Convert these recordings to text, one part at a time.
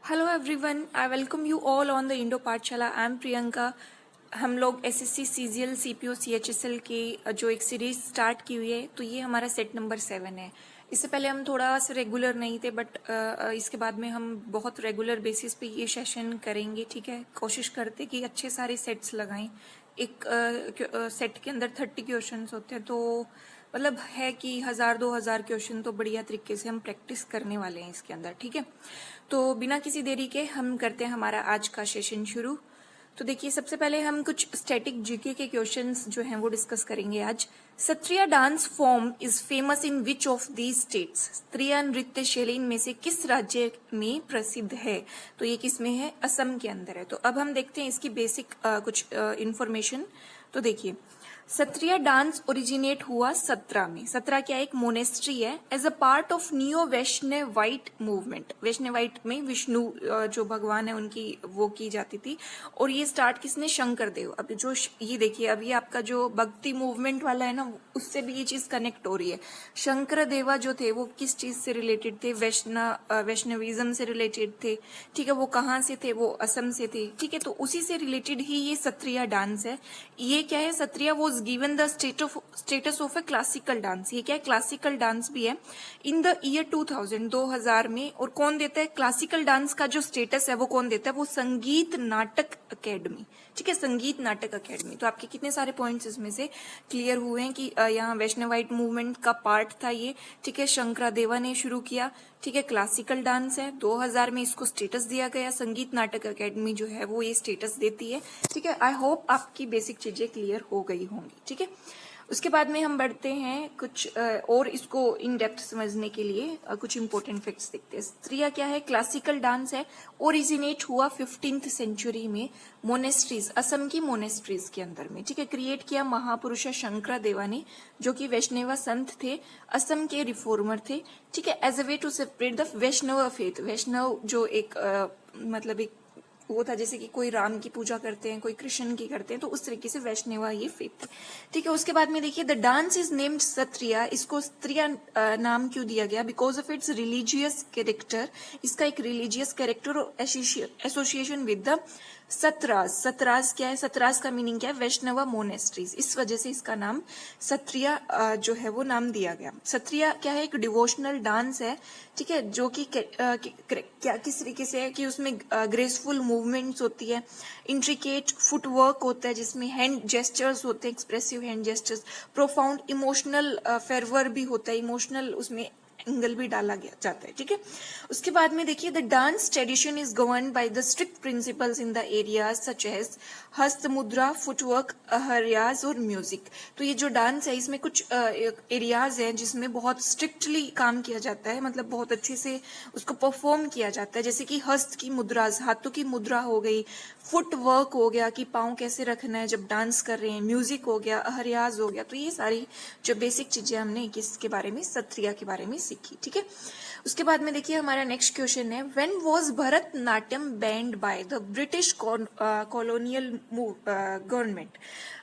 Hello everyone, I welcome you all on the Indo Pathshala. I am Priyanka. हम लोग SSC CGL CPO CHSL की जो एक सीरीज स्टार्ट की हुई है, तो ये हमारा सेट नंबर 7 है। इससे पहले हम थोड़ा सा रेगुलर नहीं थे, बट इसके बाद में हम बहुत रेगुलर बेसिस पे ये सेशन करेंगे। ठीक है, कोशिश करते कि अच्छे सारे सेट्स लगाएं। एक सेट के अंदर 30 क्वेश्चंस होते हैं, तो मतलब है कि 1000-2000 क्वेश्चन तो बढ़िया तरीके से हम प्रैक्टिस करने वाले हैं इसके अंदर। ठीक है, तो बिना किसी देरी के हम करते हैं हमारा आज का सेशन शुरू। तो देखिए, सबसे पहले हम कुछ स्टैटिक जीके के क्वेश्चंस जो हैं वो डिस्कस करेंगे आज। Sattriya dance form is famous in which of these states? Sattriya नृत्य शैली इनमें से किस राज्य में प्रसिद्ध है? तो ये किस में है? असम के अंदर है। तो अब हम देखते हैं इसकी बेसिक कुछ इंफॉर्मेशन। तो देखिए, सत्रिया डांस ओरिजिनेट हुआ 17 में। 17 क्या एक मोनेस्ट्री है, as a part of new Vaishnavite movement. Vaishnavite में विष्णु जो भगवान है उनकी वो की जाती थी, और ये स्टार्ट किसने? शंकर देव। अब जो ये देखिए, अभी आपका जो भक्ति मूवमेंट वाला है ना, उससे भी ये चीज कनेक्ट हो रही है। शंकर देवा जो थे वो किस चीज से रिलेटेड थे? वैष्णविज्म से रिलेटेड थे। ठीक है, वो कहाँ से थे? वो असम से थे। ठीक है, तो उसी से रिलेटेड ही ये सत्रिया डांस है। ये क्या है? Sattriya was given the status of A classical dance. ये क्या है? क्लासिकल डांस भी है इन द ईयर 2000 में। और कौन देता है क्लासिकल डांस का जो स्टेटस है? वो कौन देता है? वो संगीत नाटक अकेडमी। ठीक है, संगीत नाटक अकेडमी। तो आपके कितने सारे पॉइंट्स इसमें से क्लियर हुए हैं कि यहाँ वैष्णवाइट मूवमेंट का पार्ट था ये। ठीक है, शंकरादेवा ने शुरू किया। ठीक है, क्लासिकल डांस है। 2000 में इसको स्टेटस दिया गया। संगीत नाटक अकेडमी जो है वो ये स्टेटस देती है। ठीक है, आई होप आपकी बेसिक चीजें क्लियर हो गई होंगी। ठीक है, उसके बाद में हम बढ़ते हैं कुछ और इसको इन डेप्थ समझने के लिए कुछ इंपॉर्टेंट फैक्ट्स देखते हैं। सत्रिया क्या है? क्लासिकल डांस है। ओरिजिनेट हुआ 15th सेंचुरी में मोनेस्ट्रीज, असम की मोनेस्ट्रीज के अंदर में। ठीक है, क्रिएट किया महापुरुष शंकरा देवा ने, जो कि वैष्णव संत थे, असम के रिफॉर्मर थे। ठीक है, as a way to separate the Vaishnav faith. Vaishnav जो एक मतलब एक वो था, जैसे कि कोई राम की पूजा करते हैं, कोई कृष्ण की करते हैं, तो उस तरीके से वैष्णवा ये फेथ थी। ठीक है, उसके बाद में देखिए, the dance is named Sattriya. इसको सत्रिया नाम क्यों दिया गया? Because of its religious character. इसका एक रिलीजियस कैरेक्टर और एसोसिएशन विद द सतराज। सतराज क्या है? सतराज का मीनिंग क्या है? वैष्णवा मोनेस्ट्रीज। इस वजह से इसका नाम सत्रिया जो है वो नाम दिया गया। सत्रिया क्या है? एक डिवोशनल डांस है। ठीक है, जो कि क्या किस तरीके से है कि उसमें ग्रेसफुल मूवमेंट्स होती है, इंट्रिकेट फुटवर्क होता है, जिसमें हैंड जेस्चर्स होते हैं, expressive hand gestures, profound emotional fervour भी होता है, इमोशनल उसमें एंगल भी डाला गया जाता है। ठीक है, उसके बाद में देखिए, the dance tradition is govern by the strict principles in the areas such as hasta mudra, footwork, अहरियाज और म्यूजिक। तो ये जो डांस है, इसमें कुछ एरियाज हैं जिसमें बहुत स्ट्रिक्टली काम किया जाता है, मतलब बहुत अच्छे से उसको परफॉर्म किया जाता है। जैसे कि हस्त की मुद्राज, हाथों की मुद्रा हो गई, फुट वर्क हो गया कि पाँव कैसे रखना है जब डांस कर रहे हैं, म्यूजिक हो गया, अहरियाज हो गया। तो ये सारी जो बेसिक चीजें हमने किसके बारे में? सत्रिया के बारे में सीखी। ठीक है, उसके बाद में देखिए, हमारा नेक्स्ट क्वेश्चन है, when was Bharatanatyam band by the British colonial government?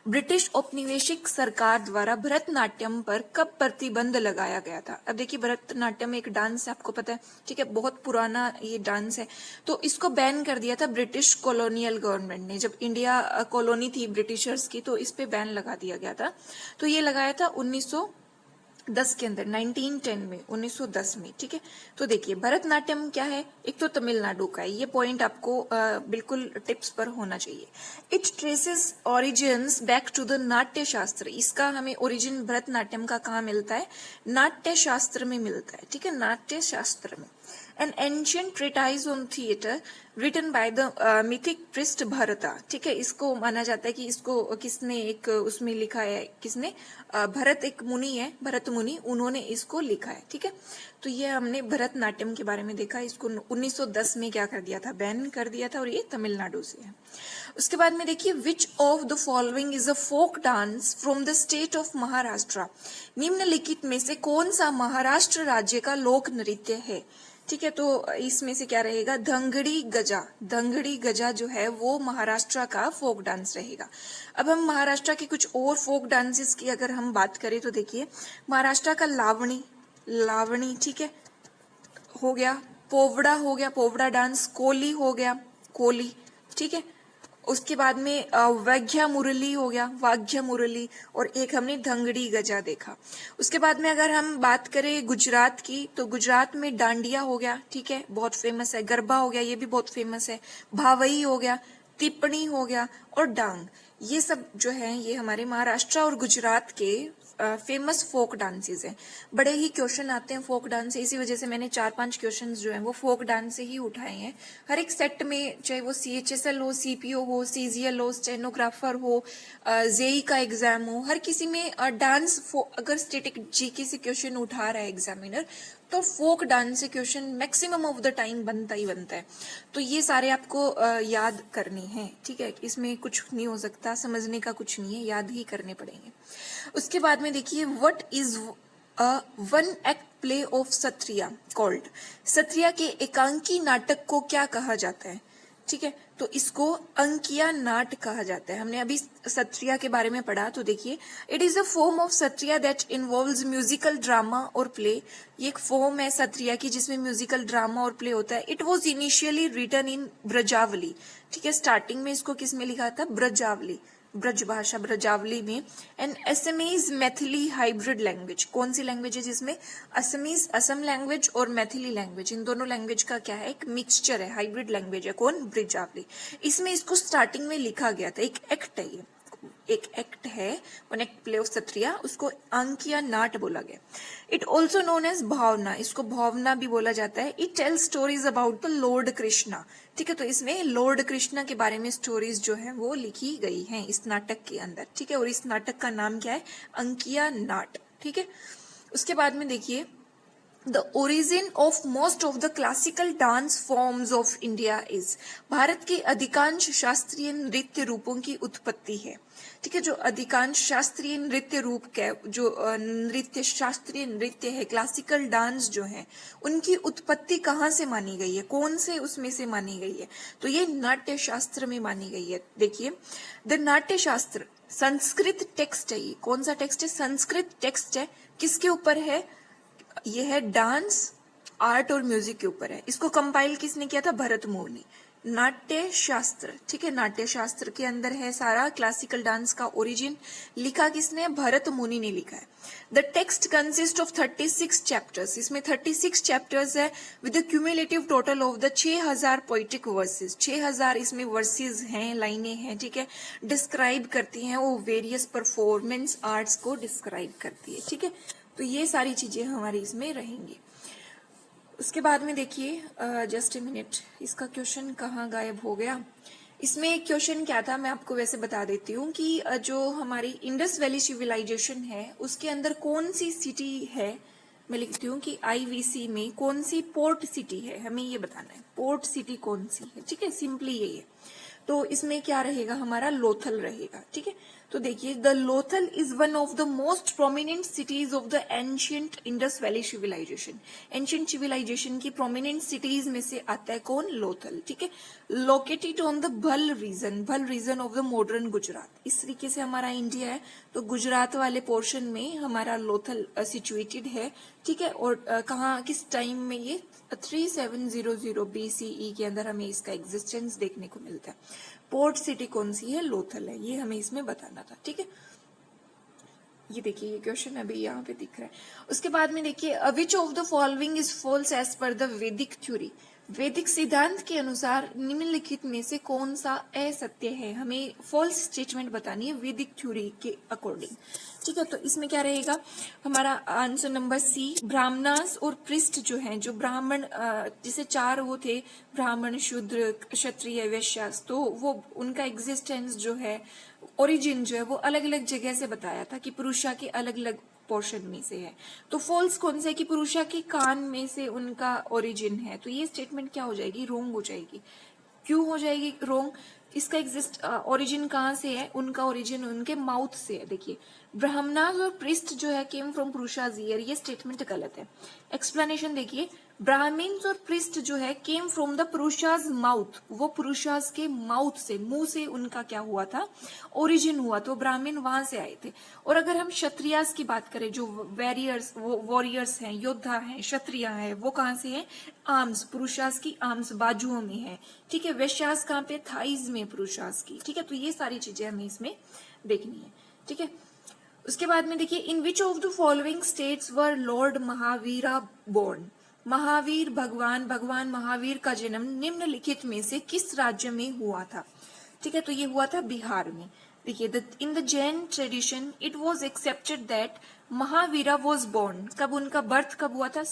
British औपनिवेशिक सरकार द्वारा भरतनाट्यम पर कब प्रतिबंध लगाया गया था? अब देखिए, भरतनाट्यम एक डांस है, आपको पता है। ठीक है, बहुत पुराना ये डांस है। तो इसको बैन कर दिया था ब्रिटिश कॉलोनियल गवर्नमेंट ने। जब इंडिया कॉलोनी थी ब्रिटिशर्स की, तो इस पे बैन लगा दिया गया था। तो ये लगाया था 1910 के अंदर, 1910 में, 1910 में। ठीक है, तो देखिए, भरतनाट्यम क्या है? एक तो तमिलनाडु का है। ये पॉइंट आपको बिल्कुल टिप्स पर होना चाहिए। It traces origins back to the Natya Shastra. इसका हमें ओरिजिन भरतनाट्यम का कहाँ मिलता है? नाट्य शास्त्र में मिलता है। ठीक है, नाट्य शास्त्र में। An ancient treatise on theatre written by the mythic priest Bharata. ठीक है, इसको माना जाता है कि इसको किसने एक उसमें लिखा है? किसने? भरत एक मुनि है, भरत मुनि, उन्होंने इसको लिखा है। ठीक है, तो ये हमने भरतनाट्यम के बारे में देखा। इसको 1910 में क्या कर दिया था? बैन कर दिया था, और ये तमिलनाडु से है। उसके बाद में देखिए, which of the following is a folk dance from the state of Maharashtra? निम्नलिखित में से कौन सा महाराष्ट्र राज्य का लोक नृत्य है? ठीक है, तो इसमें से क्या रहेगा? धंगड़ी गजा। धंगड़ी गजा जो है वो महाराष्ट्र का फोक डांस रहेगा। अब हम महाराष्ट्र के कुछ और फोक डांसेस की अगर हम बात करें तो देखिए, महाराष्ट्र का लावणी, लावणी, ठीक है, हो गया। पोवड़ा हो गया, पोवड़ा डांस। कोली हो गया, कोली, ठीक है। उसके बाद में वाघ्या मुरली हो गया, वाघ्या मुरली। और एक हमने धंगड़ी गजा देखा। उसके बाद में अगर हम बात करें गुजरात की, तो गुजरात में डांडिया हो गया, ठीक है, बहुत फेमस है। गरबा हो गया, ये भी बहुत फेमस है। भावई हो गया, तिपणी हो गया, और डांग। ये सब जो है ये हमारे महाराष्ट्र और गुजरात के फेमस फोक डांसेस हैं। बड़े ही क्वेश्चन आते हैं फोक डांस से, इसी वजह से मैंने 4-5 क्वेश्चन जो हैं वो फोक डांस से ही उठाए हैं। हर एक सेट में, चाहे वो CHSL हो, CPO हो, CGL हो, स्टेनोग्राफर हो, जेई का एग्जाम हो, हर किसी में डांस अगर स्टैटिक जीके से क्वेश्चन उठा रहा है एग्जामिनर, तो फोक डांस से question maximum of the time बनता ही बनता है। तो ये सारे आपको याद करने हैं, ठीक है। इसमें कुछ नहीं हो सकता, समझने का कुछ नहीं है, याद ही करने पड़ेंगे। उसके बाद में देखिए, what is one act play of Sattriya called. Sattriya के एकांकी नाटक को क्या कहा जाता है, ठीक है। तो इसको अंकिया नाट कहा जाता है। हमने अभी सत्रिया के बारे में पढ़ा, तो देखिए, it is a form of Sattriya that involves musical drama और प्ले। ये एक फॉर्म है सत्रिया की जिसमें म्यूजिकल ड्रामा और प्ले होता है। It was initially written in Brajavali, ठीक है। स्टार्टिंग में इसको किसमें लिखा था, ब्रजावली, ब्रज भाषा, ब्रजावली में। And Assamese Maithili hybrid language, कौन सी लैंग्वेज है जिसमें असमीज, असम लैंग्वेज और मैथिली लैंग्वेज, इन दोनों लैंग्वेज का क्या है, एक मिक्सचर है, हाइब्रिड लैंग्वेज है। कौन, ब्रजावली। इसमें इसको स्टार्टिंग में लिखा गया था, एक एक्ट है ये, एक एक्ट है, one act play of Sattriya, उसको अंकिया नाट बोला गया। इट ऑल्सो नोन एज भावना, इसको भावना भी बोला जाता है। It tells stories about the Lord Krishna, ठीक है। तो इसमें लॉर्ड कृष्णा के बारे में स्टोरीज जो है वो लिखी गई हैं इस नाटक के अंदर, ठीक है। और इस नाटक का नाम क्या है, अंकिया नाट, ठीक है। उसके बाद में देखिए, The origin of most of the classical dance forms of India is, Bharat के अधिकांश शास्त्रीय नृत्य रूपों की उत्पत्ति है, ठीक है। जो अधिकांश शास्त्रीय नृत्य रूप के जो शास्त्रीय नृत्य है, क्लासिकल डांस जो है, उनकी उत्पत्ति कहाँ से मानी गई है, कौन से उसमें से मानी गई है, तो ये नाट्य शास्त्र में मानी गई है। देखिए, द नाट्य शास्त्र संस्कृत टेक्स्ट है। ये कौन सा टेक्स्ट है, संस्कृत टेक्स्ट है। किसके ऊपर है, ये है डांस, आर्ट और म्यूजिक के ऊपर है। इसको कंपाइल किसने किया था, भरत मुनि। नाट्य शास्त्र, ठीक है, नाट्य शास्त्र के अंदर है सारा क्लासिकल डांस का ओरिजिन। लिखा किसने, भरत मुनि ने लिखा है। The text consist of 36 chapters, इसमें 36 चैप्टर्स है with the cumulative total of the 6000 poetic versus. 6000 इसमें वर्सेस हैं, लाइनें हैं, ठीक है। डिस्क्राइब करती हैं वो वेरियस परफॉर्मेंस आर्ट्स को डिस्क्राइब करती है, ठीक है। तो ये सारी चीजें हमारी इसमें रहेंगी। उसके बाद में देखिए, जस्ट ए मिनट, इसका क्वेश्चन कहाँ गायब हो गया। इसमें क्वेश्चन क्या था, मैं आपको वैसे बता देती हूँ कि जो हमारी इंडस वैली सिविलाइजेशन है उसके अंदर कौन सी सिटी है। मैं लिखती हूँ कि IVC में कौन सी पोर्ट सिटी है, हमें ये बताना है, पोर्ट सिटी कौन सी है, ठीक है। सिंपली यही है। तो इसमें क्या रहेगा, हमारा लोथल रहेगा, ठीक है। तो देखिए, the Lothal is one of the most prominent cities of the ancient Indus valley civilisation. Ancient civilisation की प्रोमिनेंट सिटीज में से आता है कौन, लोथल, ठीक है। Located on the Bhal region of the modern Gujarat. इस तरीके से हमारा इंडिया है, तो गुजरात वाले पोर्शन में हमारा लोथल सिचुएटेड है, ठीक है। और कहाँ, किस टाइम में, ये 3700 BCE के अंदर हमें इसका एग्जिस्टेंस देखने को मिलता है। पोर्ट सिटी कौन सी है, लोथल है, ये हमें इसमें बताना था, ठीक है। ये देखिए, ये क्वेश्चन अभी यहाँ पे दिख रहा है। उसके बाद में देखिए, which of the following is false as per the Vedic theory. वैदिक सिद्धांत के अनुसार निम्नलिखित में से कौन सा असत्य है, हमें फॉल्स स्टेटमेंट बतानी है वैदिक थ्योरी के अकॉर्डिंग, ठीक है। तो इसमें क्या रहेगा, हमारा आंसर नंबर C, ब्राह्मणास और पृष्ठ जो हैं, जो ब्राह्मण, जैसे 4 वो थे, ब्राह्मण, शूद्र, क्षत्रिय, वैश्यास, तो वो उनका एग्जिस्टेंस जो है, ओरिजिन जो है वो अलग अलग जगह से बताया था कि पुरुषा के अलग अलग पोर्शन में से है। तो फॉल्स कौन सा है कि पुरुषा के कान में से उनका ओरिजिन है। तो ये स्टेटमेंट क्या हो जाएगी, रोंग हो जाएगी। क्यों हो जाएगी रोंग, इसका एग्जिस्ट ओरिजिन कहाँ से है, उनका ओरिजिन उनके माउथ से है। देखिए, ब्राह्मणास और पृष्ठ जो है केम फ्रॉम पुरुषाज ईयर, ये स्टेटमेंट गलत है। एक्सप्लेनेशन देखिए, ब्राह्मण्स और प्रिस्ट जो है came from the Purusha's mouth, वो पुरुषाज के माउथ से, मुंह से उनका क्या हुआ था, ओरिजिन हुआ, तो ब्राह्मण वहां से आए थे। और अगर हम क्षत्रियास की बात करें, जो वॉरियर्स हैं, योद्धा हैं, क्षत्रिय हैं, वो कहाँ से हैं, आर्म्स, पुरुषास की आर्म्स बाजुओं में है, ठीक है। वैश्यास कहाँ पे, थाइज में पुरुषास की, ठीक है। तो ये सारी चीजें हमें इसमें देखनी है, ठीक है। उसके बाद में देखिए, in which of the following states were lord Mahavira born, Mahavir भगवान महावीर का जन्म निम्नलिखित में से किस राज्य में हुआ था, ठीक है। तो ये हुआ था बिहार में। देखिए, in the Jain tradition it was accepted that Mahavira was born, कब उनका बर्थ कब हुआ था,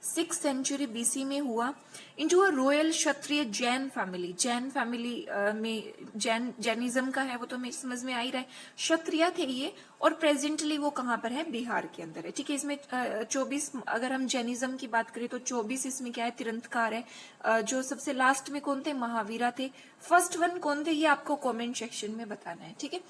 6th सेंचुरी बीसी में हुआ, into a royal Kshatriya Jain family, Jain family में जैनिज्म का है वो तो हमें समझ में आ ही रहा है, क्षत्रिय थे ये, और प्रेजेंटली वो कहाँ पर है, बिहार के अंदर है, ठीक है। इसमें 24, अगर हम जैनिज्म की बात करें तो 24 इसमें क्या है, तीर्थंकर है। जो सबसे लास्ट में कौन थे, महावीरा थे। फर्स्ट वन कौन थे, ये आपको कॉमेंट सेक्शन में बताना है, ठीक है।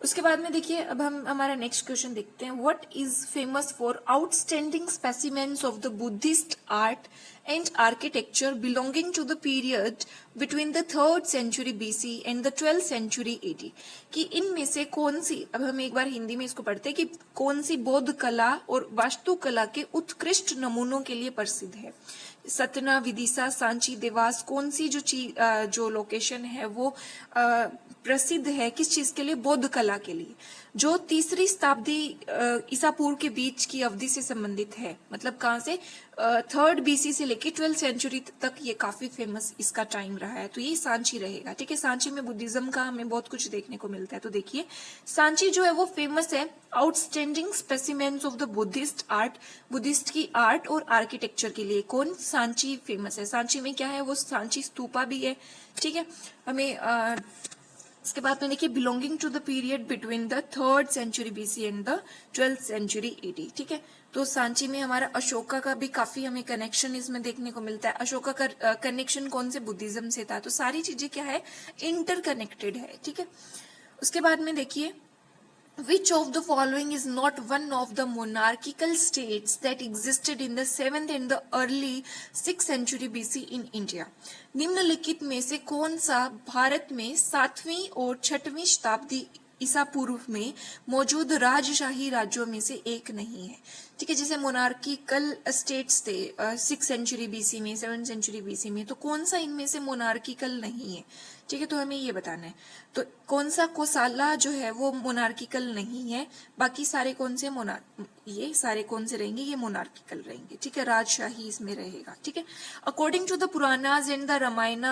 उसके बाद में देखिए, अब हम हमारा नेक्स्ट क्वेश्चन देखते हैं। What is famous for outstanding specimens of the Buddhist art and architecture belonging to the period between the 3rd century BC and the 12th century AD, कि इनमें से कौन सी, अब हम एक बार हिंदी में इसको पढ़ते हैं, कि कौन सी बौद्ध कला और वास्तुकला के उत्कृष्ट नमूनों के लिए प्रसिद्ध है। सतना, विदिशा, सांची, देवास, कौन सी जो लोकेशन है वो प्रसिद्ध है किस चीज के लिए, बौद्ध कला के लिए, जो 3री शताब्दी ईसा पूर्व के बीच की अवधि से संबंधित है। मतलब कहाँ से, 3rd BC से लेके 12th century तक ये काफी फेमस इसका टाइम रहा है। तो ये सांची रहेगा, ठीक है। सांची में बुद्धिज्म का हमें बहुत कुछ देखने को मिलता है। तो देखिए, सांची जो है वो फेमस है outstanding specimens of the Buddhist art, Buddhist की आर्ट और आर्किटेक्चर के लिए। कौन, सांची फेमस है। सांची में क्या है, वो सांची स्तूपा भी है, ठीक है। हमें इसके बाद में देखिए, belonging to the period between the 3rd century BC and the 12th century AD, ठीक है। तो सांची में हमारा अशोका का भी काफी हमें कनेक्शन इसमें देखने को मिलता है। अशोका का कनेक्शन कौन से, बुद्धिज्म से था। तो सारी चीजें क्या है, इंटरकनेक्टेड है, ठीक है। उसके बाद में देखिए, which of the following is not one of the monarchical states that existed in the 7th and the early 6th century BC in India? निम्नलिखित में से कौन सा भारत में 7वीं और 6वीं शताब्दी ईसा पूर्व में मौजूद राजशाही राज्यों में से एक नहीं है, ठीक है। जैसे मोनार्किकल स्टेट्स थे 6th century BC में, 7th century BC में, तो कौन सा इनमें से मोनार्किकल नहीं है, ठीक है। तो हमें ये बताना है। तो कौन सा, कोसाला जो है वो मोनार्किकल नहीं है, बाकी सारे कौन से ये सारे कौन से रहेंगे, ये मोनार्किकल रहेंगे, ठीक है। राजशाही इसमें रहेगा, ठीक है। According to the Puranas and the Ramayana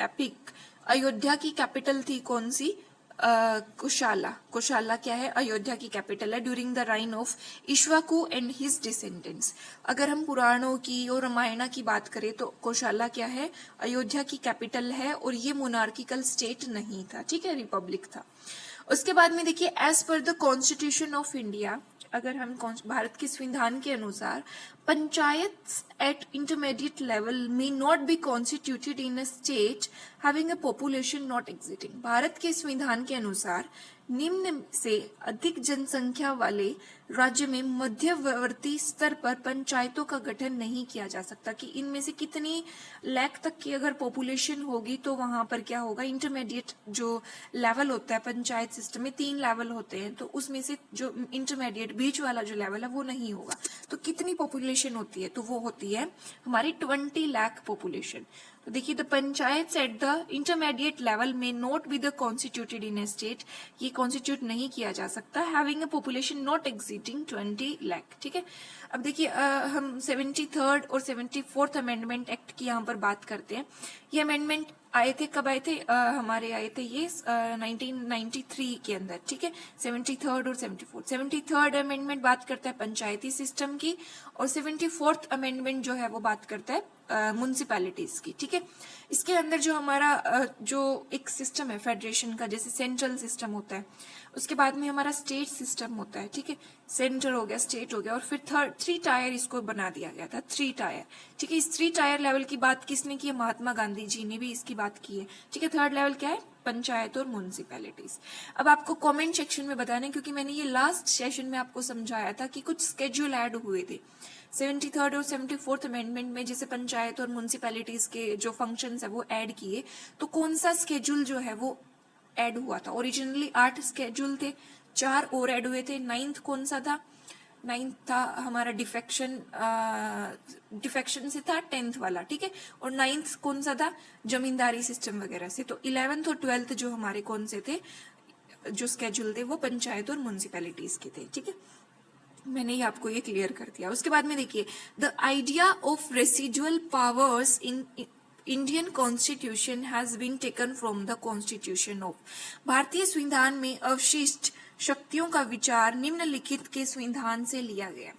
epic, Ayodhya की कैपिटल थी कौन सी, कुशाला। कुशाला क्या है, अयोध्या की कैपिटल है during the reign of Ikshvaku and his descendants. अगर हम पुराणों की और रामायण की बात करें तो कुशाला क्या है, अयोध्या की कैपिटल है, और ये मोनार्किकल स्टेट नहीं था, ठीक है, रिपब्लिक था। उसके बाद में देखिए, as per the constitution of India, अगर हम भारत के संविधान के अनुसार, panchayat eight intermediate level may not be constituted in a state having a population not existing. Bharat के संविधान के अनुसार निम्न से अधिक जनसंख्या वाले राज्य में मध्यवर्ती स्तर पर पंचायतों का गठन नहीं किया जा सकता, कि इनमें से कितनी लाख तक की अगर पॉपुलेशन होगी तो वहां पर क्या होगा, इंटरमीडिएट जो लेवल होता है पंचायत सिस्टम में 3 लेवल होते हैं, तो उसमें से जो इंटरमीडिएट बीच वाला जो लेवल है वो नहीं होगा। तो कितनी पॉपुलेशन होती है, तो वो होती है हमारी 20 लाख पॉपुलेशन। तो देखिए, the panchayat at the intermediate level may not be the constituted in a state, ये कॉन्स्टिट्यूट नहीं किया जा सकता, having a population not exceeding 20 lakh, ठीक है। अब देखिए, हम 73rd और 74th अमेंडमेंट एक्ट की यहाँ पर बात करते हैं। ये अमेंडमेंट आए थे, कब आए थे, हमारे आए थे ये 1993 के अंदर, ठीक है। 73rd और 74th। 73rd अमेंडमेंट बात करता है पंचायती सिस्टम की, और 74th अमेंडमेंट जो है वो बात करता है म्युनिसिपैलिटीज की, ठीक है। इसके अंदर जो हमारा जो एक सिस्टम है फेडरेशन का, जैसे सेंट्रल सिस्टम होता है, उसके बाद में हमारा स्टेट सिस्टम होता है, ठीक है, सेंटर हो गया, स्टेट हो गया, और फिर 3 टायर इसको बना दिया गया था, 3 टायर, ठीक है। इस 3 टायर लेवल की बात किसने की है? महात्मा गांधी जी ने भी इसकी बात की है, ठीक है। 3rd लेवल क्या है? पंचायत और म्यूनिसिपैलिटीज। अब आपको कमेंट सेक्शन में बताना है, क्योंकि मैंने ये लास्ट सेशन में आपको समझाया था कि कुछ स्केड्यूल ऐड हुए थे 73rd और 74th अमेंडमेंट में, जैसे पंचायत और म्यूनिसिपैलिटीज के जो फंक्शंस है वो ऐड किए, तो कौन सा स्केड्यूल जो है वो ऐड हुआ था? ओरिजिनली 8 स्केड्यूल थे, 4 और ऐड हुए थे। 9th कौन सा था? 9th था हमारा डिफेक्शन से था 10th वाला, ठीक है। और 9th कौन सा था? जमींदारी सिस्टम वगैरह से। तो 11th और 12th जो हमारे कौन से थे, जो स्केड्यूल थे, वो पंचायत और म्यूनिसिपैलिटीज के थे, ठीक है। मैंने ये आपको ये क्लियर कर दिया। उसके बाद में देखिए, the idea of residual powers in Indian constitution has been taken from the constitution of. भारतीय संविधान में अवशिष्ट शक्तियों का विचार निम्नलिखित के संविधान से लिया गया,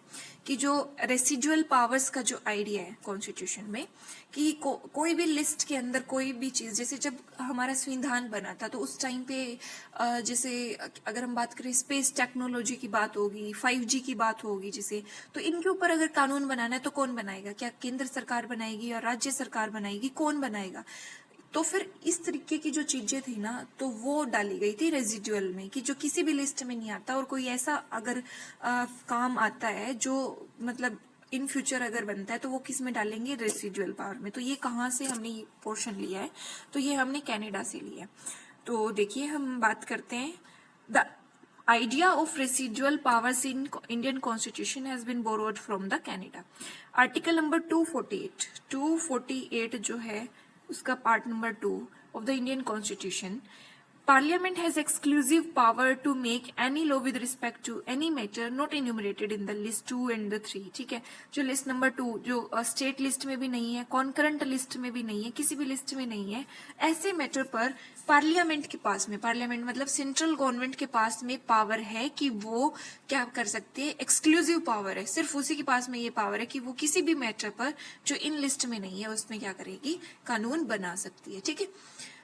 कि जो रेसिडुअल पावर्स का जो आइडिया है कॉन्स्टिट्यूशन में, कि कोई भी लिस्ट के अंदर कोई भी चीज, जैसे जब हमारा संविधान बना था तो उस टाइम पे जैसे अगर हम बात करें स्पेस टेक्नोलॉजी की बात होगी, 5G की बात होगी, जैसे तो इनके ऊपर अगर कानून बनाना है तो कौन बनाएगा? क्या केंद्र सरकार बनाएगी या राज्य सरकार बनाएगी? कौन बनाएगा? तो फिर इस तरीके की जो चीजें थी ना, तो वो डाली गई थी रेजिडुअल में, कि जो किसी भी लिस्ट में नहीं आता, और कोई ऐसा अगर काम आता है जो मतलब इन फ्यूचर अगर बनता है तो वो किस में डालेंगे? रेसिडुअल पावर में। तो ये कहाँ से हमने ये पोर्शन लिया है? तो ये हमने कनाडा से लिया है। तो देखिए हम बात करते हैं, the idea of residual powers in Indian constitution has been borrowed from the Canada. Article number 248 जो है उसका part number 2 of the Indian constitution, Parliament has exclusive power to make any law with respect to any matter not enumerated in the list 2 and the 3, ठीक है। जो list number 2 जो state list में भी नहीं है, कॉन्करेंट लिस्ट में भी नहीं है, किसी भी लिस्ट में नहीं है, ऐसे मैटर पर पार्लियामेंट के पास में, पार्लियामेंट मतलब सेंट्रल गवर्नमेंट के पास में पावर है कि वो क्या कर सकते हैं? एक्सक्लूसिव पावर है, सिर्फ उसी के पास में ये पावर है कि वो किसी भी मैटर पर जो इन लिस्ट में नहीं है उसमें क्या करेगी? कानून बना सकती है, ठीक है।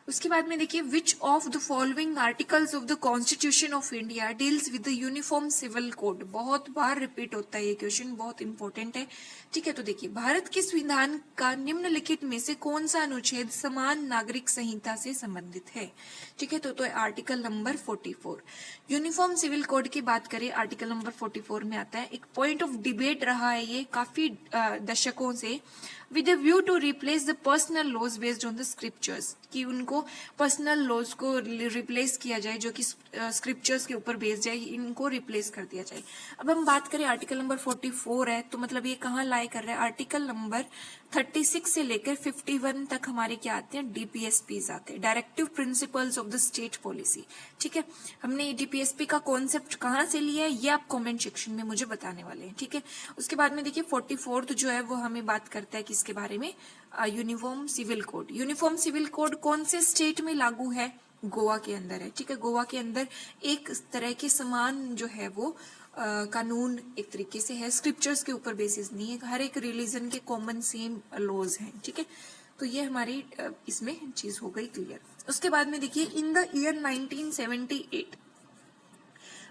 उसके बाद में देखिए, which of the following articles of the constitution of India deals with the uniform civil code. बहुत बार रिपीट होता है ये क्वेश्चन, बहुत इंपॉर्टेंट है, ठीक है। तो देखिए, भारत के संविधान का निम्नलिखित में से कौन सा अनुच्छेद समान नागरिक संहिता से संबंधित है? ठीक है, तो article number 44। Uniform civil code की बात करें, आर्टिकल नंबर 44 में आता है। एक पॉइंट ऑफ डिबेट रहा है ये काफी दशकों से, with a view to replace the personal laws based on the scriptures, कि उनको पर्सनल लॉज को रिप्लेस किया जाए जो कि स्क्रिप्चर्स के ऊपर बेस्ड जाए, इनको रिप्लेस कर दिया जाए। अब हम बात करें, आर्टिकल नंबर 44 है, तो मतलब ये कहाँ लाई कर रहा है? आर्टिकल नंबर 36 से लेकर 51 तक हमारे क्या आते हैं? DPSPs आते हैं, directive principles of the state policy, ठीक है। हमने DPSP का कॉन्सेप्ट कहाँ से लिया है ये आप कमेंट सेक्शन में मुझे बताने वाले हैं, ठीक है। उसके बाद में देखिए 44 जो है वो हमें बात करता है किसके बारे में? Uniform civil code. Uniform civil code कौन से स्टेट में लागू है? गोवा के अंदर है, ठीक है। गोवा के अंदर एक तरह के समान जो है वो कानून एक तरीके से है, स्क्रिप्चर्स के ऊपर बेसिस नहीं है, हर एक रिलीजन के कॉमन सेम लॉज हैं, ठीक है। तो ये हमारी इसमें चीज हो गई क्लियर। उसके बाद में देखिए, in the year 1978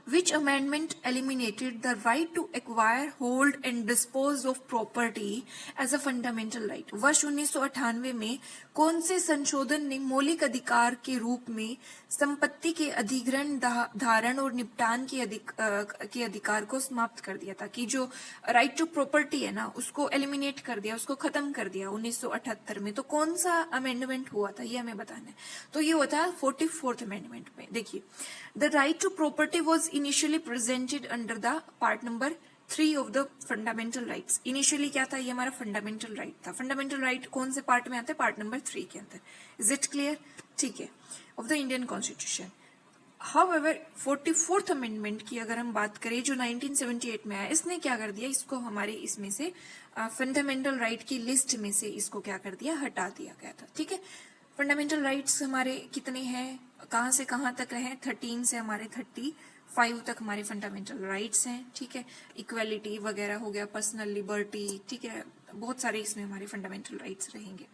which amendment eliminated the right to acquire, hold and dispose of property as a fundamental right। वर्ष 1998 में कौन से संशोधन ने मौलिक अधिकार के रूप में संपत्ति के अधिग्रहण, धारण और निपटान के अधिकार को समाप्त कर दिया था? कि जो राइट टू प्रॉपर्टी है ना, उसको एलिमिनेट कर दिया, उसको खत्म कर दिया 1978 में। तो कौन सा अमेंडमेंट हुआ था ये हमें बताना है। तो ये हुआ था 44th अमेंडमेंट में। देखिए, the right to property was initially presented under the part number 3 of the fundamental rights. Initially क्या था? ये हमारा फंडामेंटल राइट था। फंडामेंटल राइट कौन से पार्ट में आता है? पार्ट नंबर 3 के अंदर। Is it clear? ठीक है, of the Indian constitution. However 44th amendment की अगर हम बात करें जो 1978 में आया, इसने क्या कर दिया? इसको हमारे इसमें से फंडामेंटल राइट की लिस्ट में से इसको क्या कर दिया? हटा दिया गया था, ठीक है। फंडामेंटल राइट्स हमारे कितने हैं, कहाँ से कहाँ तक रहे? 13 से हमारे 35 तक हमारे फंडामेंटल राइट्स हैं, ठीक है। इक्वेलिटी वगैरह हो गया, पर्सनल लिबर्टी, ठीक है, बहुत सारे इसमें हमारे फंडामेंटल राइट्स रहेंगे।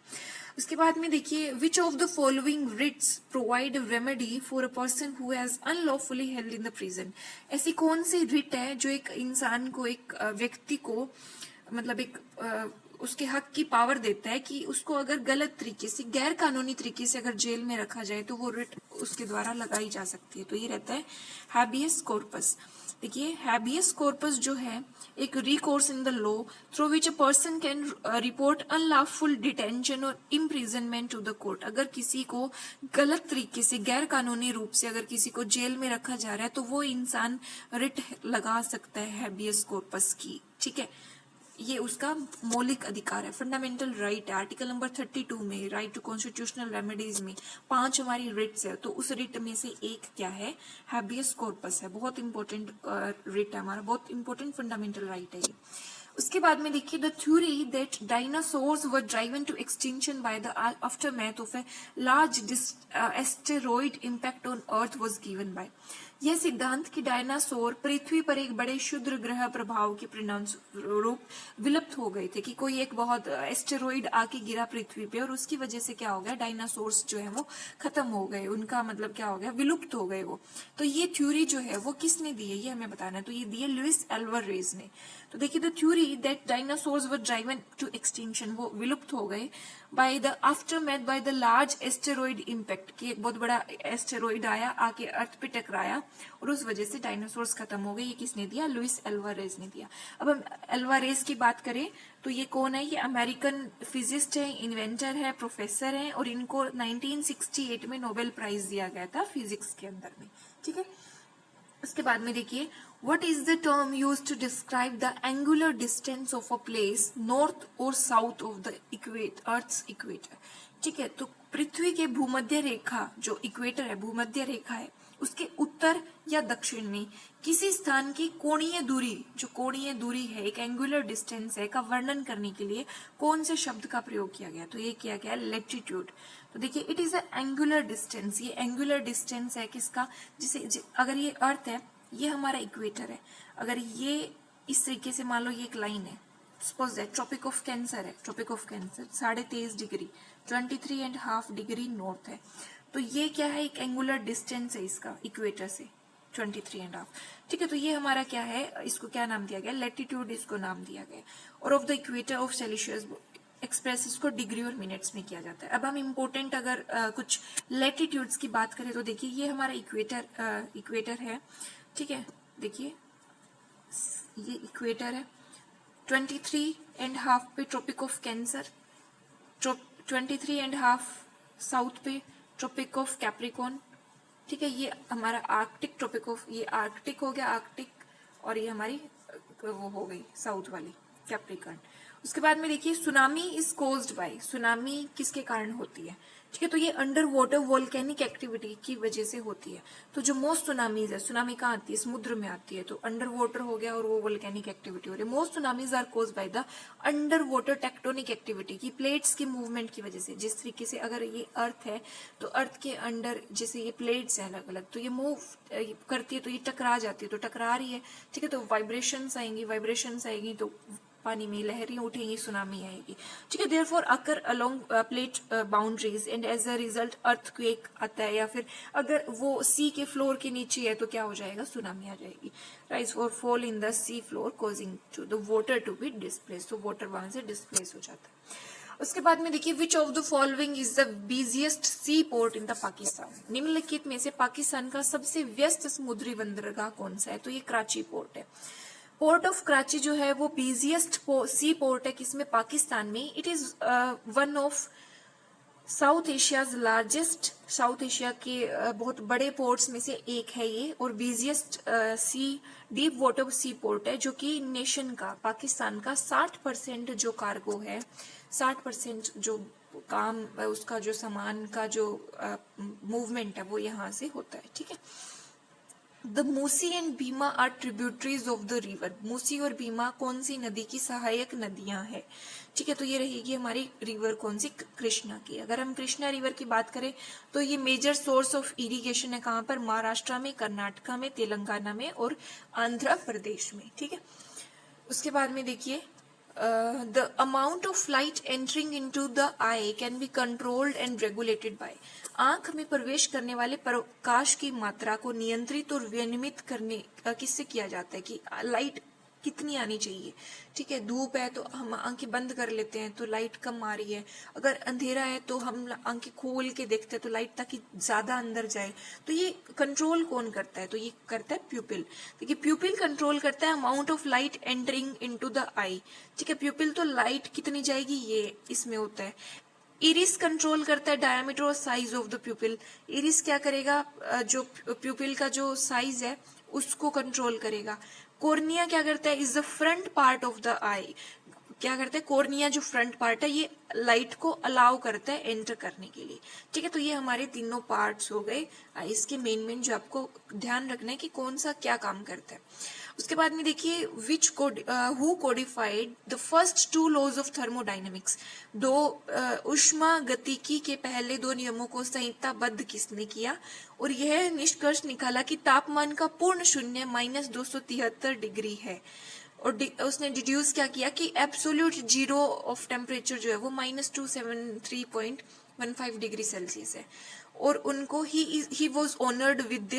उसके बाद में देखिए, which of the following writs provide remedy for a person who has unlawfully held in the prison. ऐसी कौन सी रिट है जो एक इंसान को, एक व्यक्ति को, मतलब एक उसके हक की पावर देता है कि उसको अगर गलत तरीके से, गैर कानूनी तरीके से अगर जेल में रखा जाए तो वो रिट उसके द्वारा लगाई जा सकती है। तो ये रहता है हैबियस कॉर्पस। देखिए, हैबियस कॉर्पस जो है एक recourse in the law through which a person can report unlawful detention और इम्प्रिजनमेंट टू द कोर्ट। अगर किसी को गलत तरीके से, गैर कानूनी रूप से अगर किसी को जेल में रखा जा रहा है तो वो इंसान रिट लगा सकता है हैबियस कॉर्पस की। ठीक है, ये उसका मौलिक अधिकार है, फंडामेंटल राइट है। आर्टिकल नंबर 32 में, राइट टू कॉन्स्टिट्यूशनल रेमेडीज में 5 हमारी रिट्स है। तो उस रिट में से एक क्या है, हैबियस कॉर्पस है। बहुत इंपॉर्टेंट रिट है हमारा, बहुत इंपॉर्टेंट फंडामेंटल राइट है ये। उसके बाद में देखिए, the theory that dinosaurs were driven to extinction by the aftermath of a large asteroid impact on earth was given by. यह सिद्धांत कि डायनासोर पृथ्वी पर एक बड़े क्षुद्र ग्रह प्रभाव के परिणाम स्वरूप विलुप्त हो गए थे, कि कोई एक बहुत एस्टेरॉइड आके गिरा पृथ्वी पे और उसकी वजह से क्या हो गया, डायनासोर्स जो है वो खत्म हो गए, उनका मतलब क्या हो गया, विलुप्त हो गए वो। तो ये थ्योरी जो है वो किसने दी है, ये हमें बताना है। तो ये दी है लुइस एल्वारेज ने। तो देखिए, the theory that dinosaurs were driven to extinction, वो विलुप्त हो गए by the aftermath by the large asteroid impact, कि एक बहुत बड़ा एस्टेरॉइड आया, आके अर्थ पे टकराया और उस वजह से डायनासोर्स खत्म हो गए। ये किसने दिया, लुइस एल्वारेज ने दिया। अब हम एल्वारेज की बात करें तो ये कौन है, ये अमेरिकन फिजिस्ट है, इन्वेंटर है, प्रोफेसर है, और इनको 1968 में नोबेल प्राइज दिया गया था फिजिक्स के अंदर में। ठीक है, उसके बाद में देखिए, what is the term used to describe the angular distance of a place north or south of the equator, Earth's equator। ठीक है, तो पृथ्वी के भूमध्य रेखा, जो इक्वेटर है, भूमध्य रेखा है, उसके उत्तर या दक्षिण में किसी स्थान की कोणीय दूरी, जो कोणीय दूरी है, एक एंगुलर डिस्टेंस है, का वर्णन करने के लिए कौन से शब्द का प्रयोग किया गया, तो ये किया गया लैटिट्यूड। तो देखिए, it is a angular distance. ये एंगुलर डिस्टेंस है किसका, जिसे अगर ये अर्थ है, ये हमारा इक्वेटर है, अगर ये इस तरीके से मान लो ये एक लाइन है, suppose that tropic of cancer है, tropic of cancer 23.5 degree 23.5 degree north है, तो ये क्या है, एक एंगुलर डिस्टेंस है इसका इक्वेटर से 23.5। ठीक है, तो ये हमारा क्या है, इसको क्या नाम दिया गया, लैटिट्यूड इसको नाम दिया गया। और of the equator of Celsius express इसको डिग्री और मिनट्स में किया जाता है। अब हम इम्पोर्टेंट अगर कुछ लैटिट्यूड्स की बात करें तो देखिए, ये हमारा इक्वेटर है। ठीक है, देखिए ये इक्वेटर है, 23.5 पे ट्रॉपिक ऑफ कैंसर, 23.5 साउथ पे ट्रॉपिक ऑफ कैप्रिकॉन। ठीक है, ये हमारा आर्कटिक ट्रॉपिक ऑफ, ये आर्कटिक हो गया, आर्कटिक, और ये हमारी वो हो गई साउथ वाली कैप्रिकॉन। उसके बाद में देखिए, tsunami is caused by, tsunami किसके कारण होती है, ठीक है, तो ये अंडर वाटर वोल्केनिक एक्टिविटी की वजह से होती है। तो जो मोस्ट सुनामीज है, सुनामी कहाँ आती है, समुद्र में आती है, तो अंडर वाटर हो गया और वो वोल्केनिक एक्टिविटी हो रही है। Most tsunamis are caused by the under water tectonic activity, की प्लेट्स की मूवमेंट की वजह से। जिस तरीके से अगर ये अर्थ है तो अर्थ के अंडर जैसे ये प्लेट्स है अलग अलग, तो ये मूव करती है, तो ये टकरा जाती है, तो टकरा रही है। ठीक है, तो वाइब्रेशंस आएंगी तो पानी में लहरें उठेंगी, सुनामी आएगी। ठीक है, therefore occur along plate boundaries and as a result earthquake आता है, या फिर अगर वो सी के फ्लोर के नीचे है तो क्या हो जाएगा, सुनामी आ जाएगी। राइज और fall in the sea floor causing to the water to be displace, तो वाटर वहां से डिस्प्लेस हो जाता है। उसके बाद में देखिए, which of the following is the busiest sea port in the Pakistan. निम्नलिखित में से पाकिस्तान का सबसे व्यस्त समुद्री बंदरगाह कौन सा है, तो ये कराची पोर्ट है। पोर्ट ऑफ कराची जो है वो बिजिएस्ट सी पोर्ट है, किसमें, पाकिस्तान में। It is one of south Asia's largest, south Asia के बहुत बड़े पोर्ट्स में से एक है ये, और बिजिएस्ट सी डीप वाटर सी पोर्ट है, जो कि नेशन का, पाकिस्तान का 60% जो कार्गो है, 60% जो काम, उसका जो सामान का जो मूवमेंट है वो यहाँ से होता है। ठीक है, the Musi and Bhima are tributaries of the river. Musi और भीमा कौन सी नदी की सहायक नदियां हैं। ठीक है, तो ये रहेगी हमारी रिवर कौन सी, कृष्णा की। अगर हम कृष्णा रिवर की बात करें तो ये मेजर सोर्स ऑफ इरिगेशन है कहाँ पर, महाराष्ट्र में, कर्नाटका में, तेलंगाना में और आंध्र प्रदेश में। ठीक है, उसके बाद में देखिए, the amount of light entering into the eye can be controlled and regulated by। आंख में प्रवेश करने वाले प्रकाश की मात्रा को नियंत्रित और विनियमित करने किससे किया जाता है कि लाइट कितनी आनी चाहिए। ठीक है, धूप है तो हम आंखें बंद कर लेते हैं तो लाइट कम आ रही है, अगर अंधेरा है तो हम आंखें खोल के देखते हैं तो लाइट ताकि ज्यादा अंदर जाए। तो ये कंट्रोल कौन करता है, तो ये करता है प्यूपिल। देखिए प्यूपिल कंट्रोल करता है amount of light entering into the eye. ठीक है, प्यूपिल तो लाइट कितनी जाएगी ये इसमें होता है। इरिस कंट्रोल करता है डायमीटर और साइज ऑफ द प्यूपिल। इरिस क्या करेगा, जो प्यूपिल का जो साइज है उसको कंट्रोल करेगा। कॉर्निया क्या करता है, is the front part of the eye. क्या करता है, कॉर्निया जो फ्रंट पार्ट है ये लाइट को अलाउ करता है एंटर करने के लिए। ठीक है, तो ये हमारे तीनों पार्ट्स हो गए। इसके मेन जो आपको ध्यान रखना है कि कौन सा क्या काम करता है। उसके बाद में देखिए who codified the first two laws of thermodynamics. दो ऊष्मा गतिकी के पहले दो नियमों को संहिताबद्ध किसने किया, और यह निष्कर्ष निकाला कि तापमान का पूर्ण शून्य -273 डिग्री है। और उसने डिड्यूस क्या किया कि एब्सोल्यूट जीरो ऑफ टेम्परेचर जो है वो -273.15 डिग्री सेल्सियस है। और उनको he was honoured with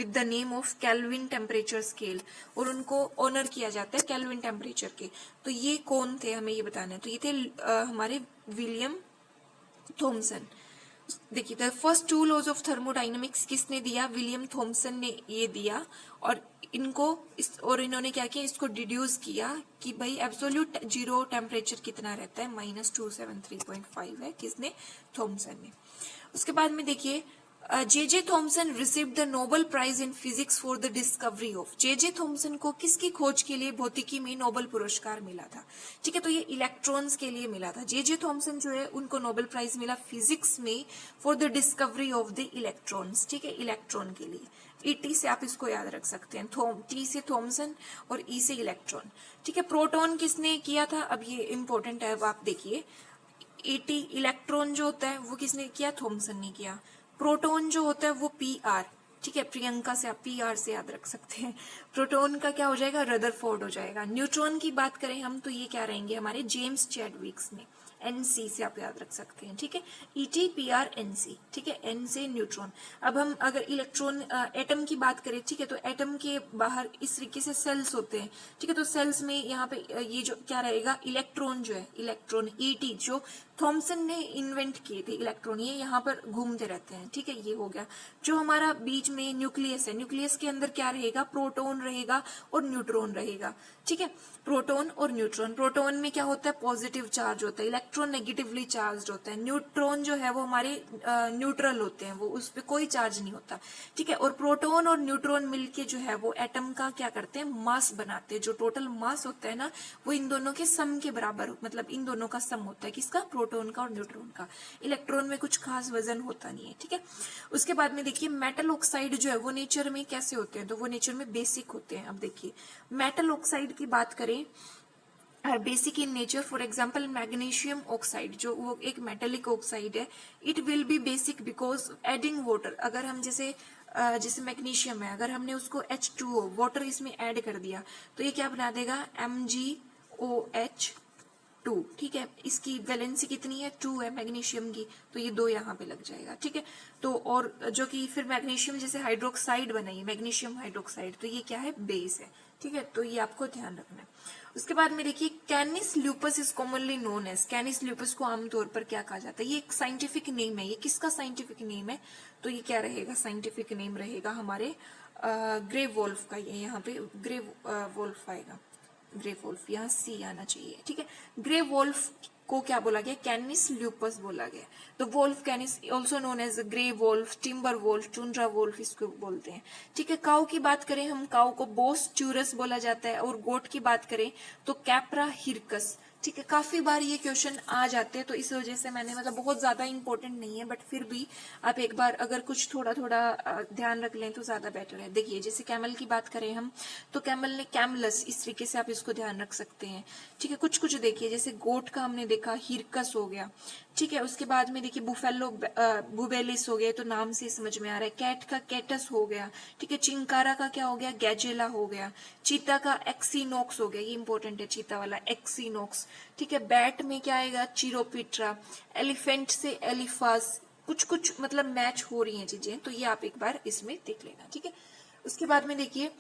the name of kelvin temperature scale, और उनको ऑनर किया जाता है केल्विन टेम्परेचर के। तो ये कौन थे हमें ये बताना है, तो ये थे हमारे विलियम थॉमसन। देखिए the first two laws of thermodynamics किसने दिया, विलियम थॉमसन ने ये दिया। और इन्होंने क्या किया, इसको डिड्यूस किया कि भाई एब्सोल्यूट जीरो टेम्परेचर कितना रहता है, -273.5 है, किसने, थॉमसन ने। उसके बाद में देखिए J Thomson received the Nobel prize in physics for the discovery of. J Thomson को किसकी खोज के लिए भौतिकी में नोबेल पुरस्कार मिला था। ठीक है, तो ये इलेक्ट्रॉन्स के लिए मिला था। जे थॉमसन जो है उनको नोबेल प्राइज मिला फिजिक्स में for the discovery of the electrons. ठीक है, इलेक्ट्रॉन के लिए। टी से आप इसको याद रख सकते हैं, टी से थॉमसन और ई से इलेक्ट्रॉन। ठीक है, प्रोटॉन किसने किया था, अब ये इंपॉर्टेंट है, अब आप देखिए ईटी इलेक्ट्रॉन जो होता है वो किसने किया, थॉमसन ने किया। प्रोटॉन जो होता है वो पीआर। ठीक है, प्रियंका से आप पीआर से याद रख सकते हैं। प्रोटॉन का क्या हो जाएगा, रदरफोर्ड हो जाएगा। न्यूट्रॉन की बात करें हम तो ये क्या रहेंगे हमारे, जेम्स चैडविक्स ने। एनसी से आप याद रख सकते हैं। ठीक है, ईटी पीआर एनसी। ठीक है, एन से न्यूट्रॉन। अब हम अगर इलेक्ट्रॉन एटम की बात करें, ठीक है, तो एटम के बाहर इस तरीके से सेल्स होते हैं। ठीक है, तो सेल्स में यहाँ पे ये जो क्या रहेगा, इलेक्ट्रॉन जो है, इलेक्ट्रॉन ईटी जो थॉमसन ने इन्वेंट किए थे इलेक्ट्रॉन, ये यहाँ पर घूमते रहते हैं। ठीक है, ये हो गया। जो हमारा बीच में न्यूक्लियस है, न्यूक्लियस के अंदर क्या रहेगा, प्रोटॉन रहेगा और न्यूट्रॉन रहेगा। ठीक है, प्रोटॉन और न्यूट्रॉन। प्रोटॉन में क्या होता है, पॉजिटिव चार्ज होता है, इलेक्ट्रॉन नेगेटिवली चार्ज होता है। न्यूट्रॉन जो है वो हमारे न्यूट्रल होते हैं, वो उस पर कोई चार्ज नहीं होता। ठीक है, और प्रोटॉन और न्यूट्रॉन मिलके जो है वो एटम का क्या करते हैं, मास बनाते हैं। जो टोटल मास होता है ना वो इन दोनों के सम के बराबर, मतलब इन दोनों का सम होता है, किसका, प्रोटॉन का और न्यूट्रॉन का। इलेक्ट्रॉन में कुछ खास वजन होता नहीं है। ठीक है, उसके बाद में देखिए मेटल ऑक्साइड जो है वो नेचर में कैसे होते हैं, तो वो नेचर में बेसिक होते हैं। अब देखिए मेटल ऑक्साइड की बात करें, basic in nature, for example magnesium oxide जो वो एक मेटेलिक ऑक्साइड है, it will be basic because adding water. अगर हम जैसे मैग्नीशियम है, अगर हमने उसको H2O वाटर इसमें ऐड कर दिया तो ये क्या बना देगा, MgOH2। ठीक है, इसकी वैलेंसी कितनी है, 2 है मैग्नीशियम की, तो ये 2 यहाँ पे लग जाएगा। ठीक है, तो और जो कि फिर मैग्नीशियम जैसे हाइड्रोक्साइड बनाई, मैग्नीशियम हाइड्रोक्साइड, तो ये क्या है, बेस है। ठीक है, तो ये आपको ध्यान रखना है। उसके बाद में देखिए Canis lupus is commonly known as. Canis lupus को आमतौर पर क्या कहा जाता है, ये एक साइंटिफिक नेम है। ये किसका साइंटिफिक नेम है, तो ये क्या रहेगा, साइंटिफिक नेम रहेगा हमारे ग्रे वोल्फ का। ये यहाँ पे ग्रे वोल्फ आएगा, ग्रे वोल्फ, यहाँ सी आना चाहिए। ठीक है, ग्रे वोल्फ को क्या बोला गया, कैनिस ल्यूपस बोला गया। तो wolf Canis also known as grey wolf, timber wolf, tundra wolf इसको बोलते हैं। ठीक है, काऊ की बात करें हम, काऊ को बोस च्यूरस बोला जाता है, और गोट की बात करें तो कैप्रा हिरकस। ठीक है, काफी बार ये क्वेश्चन आ जाते हैं, तो इस वजह से मैंने, मतलब बहुत ज्यादा इंपॉर्टेंट नहीं है, बट फिर भी आप एक बार अगर कुछ थोड़ा थोड़ा ध्यान रख लें तो ज्यादा बेटर है। देखिए जैसे कैमल की बात करें हम, तो कैमल ने कैमलस, इस तरीके से आप इसको ध्यान रख सकते हैं। ठीक है, कुछ कुछ देखिए, जैसे गोट का हमने देखा हिरकस हो गया। ठीक है। उसके बाद में देखिए बुफेलो बुबेलिस हो गया, तो नाम से समझ में आ रहा है। कैट का कैटस हो गया, ठीक है। चिंकारा का क्या हो गया, गैजेला हो गया। चीता का एक्सीनोक्स हो गया, ये इंपॉर्टेंट है चीता वाला, एक्सीनोक्स, ठीक है। बैट में क्या आएगा, चिरोपिट्रा। एलिफेंट से एलिफास, कुछ कुछ मतलब मैच हो रही हैं चीजें, तो ये आप एक बार इसमें देख लेना, ठीक है। उसके बाद में देखिए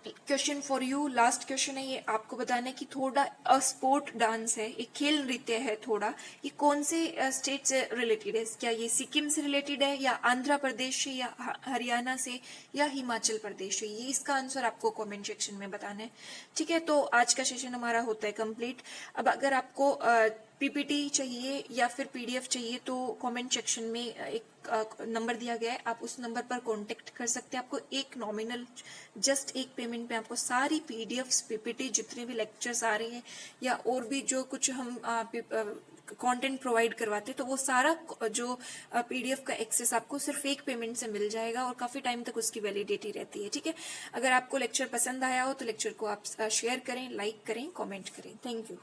question for you, last question है ये, आपको बताना है कि थोड़ा स्पोर्ट डांस है, एक खेल नृत्य है थोड़ा, ये कौन से स्टेट से रिलेटेड है? क्या ये सिक्किम से रिलेटेड है, या आंध्र प्रदेश से, या हरियाणा से, या हिमाचल प्रदेश से? ये इसका आंसर आपको कमेंट सेक्शन में बताना है, ठीक है। तो आज का सेशन हमारा होता है कंप्लीट। अब अगर आपको पीपीटी चाहिए या फिर पीडीएफ चाहिए तो कमेंट सेक्शन में एक नंबर दिया गया है, आप उस नंबर पर कांटेक्ट कर सकते हैं। आपको एक नॉमिनल जस्ट एक पेमेंट पे आपको सारी पीडीएफ्स पीपीटी जितने भी लेक्चर्स आ रहे हैं या और भी जो कुछ हम कंटेंट प्रोवाइड करवाते हैं, तो वो सारा जो पीडीएफ का एक्सेस आपको सिर्फ एक पेमेंट से मिल जाएगा और काफी टाइम तक उसकी वैलिडिटी रहती है, ठीक है। अगर आपको लेक्चर पसंद आया हो तो लेक्चर को आप शेयर करें, लाइक करें, कमेंट करें। Thank you.